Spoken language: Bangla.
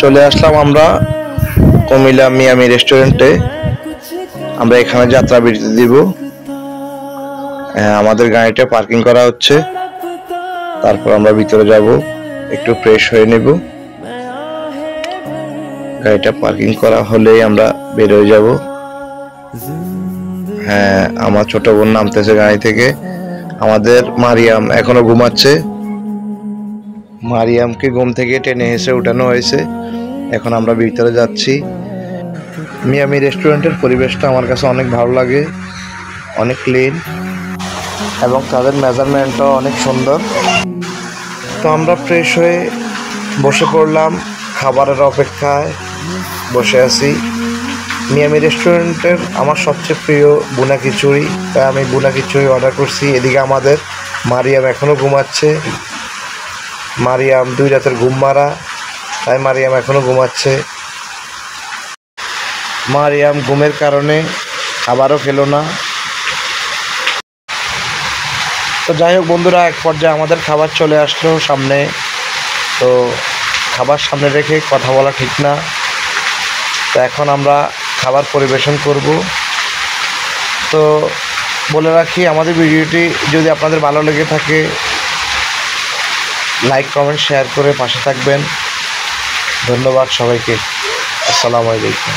চলে আসলাম আমরা কুমিল্লা মিয়ামি রেস্টুরেন্টে। আমরা এখানে যাত্রা বিরতি দিব। আমাদের গাড়িটা পার্কিং করা হচ্ছে, তারপর আমরা ভিতরে যাব, একটু ফ্রেশ হয়ে নেব। গাড়িটা পার্কিং করা হলেই আমরা বের হয়ে যাব। হ্যাঁ, আমার ছোট বোন নামতেছে গাড়ি থেকে। আমাদের মারিয়াম এখনো ঘুমাচ্ছে। মারিয়ামকে ঘুম থেকে টেনে এসে উঠানো হয়েছে। এখন আমরা ভিতরে যাচ্ছি। মিয়ামি রেস্টুরেন্টের পরিবেশটা আমার কাছে অনেক ভালো লাগে, অনেক ক্লিন এবং তাদের মেজারমেন্টও অনেক সুন্দর। তো আমরা ফ্রেশ হয়ে বসে পড়লাম, খাবারের অপেক্ষায় বসে আছি। মিয়ামি রেস্টুরেন্টের আমার সবচেয়ে প্রিয় বুনা খিচুড়ি, তাই আমি বুনা খিচুড়ি অর্ডার করছি। এদিকে আমাদের মারিয়াম এখনও ঘুমাচ্ছে। মারিয়াম 2 রাতের ঘুম মারা, তাই মারিয়াম এখনও ঘুমাচ্ছে। মারিয়াম ঘুমের কারণে খাবারও খেলো না। তো যাই হোক বন্ধুরা, এক পর্যায়ে আমাদের খাবার চলে আসলো সামনে। তো খাবার সামনে রেখে কথা বলা ঠিক না। তো এখন আমরা খাবার পরিবেশন করব। তো বলে রাখি, আমাদের ভিডিওটি যদি আপনাদের ভালো লেগে থাকে, লাইক কমেন্ট শেয়ার করে পাশে থাকবেন। ধন্যবাদ সবাইকে। আসসালামু আলাইকুম।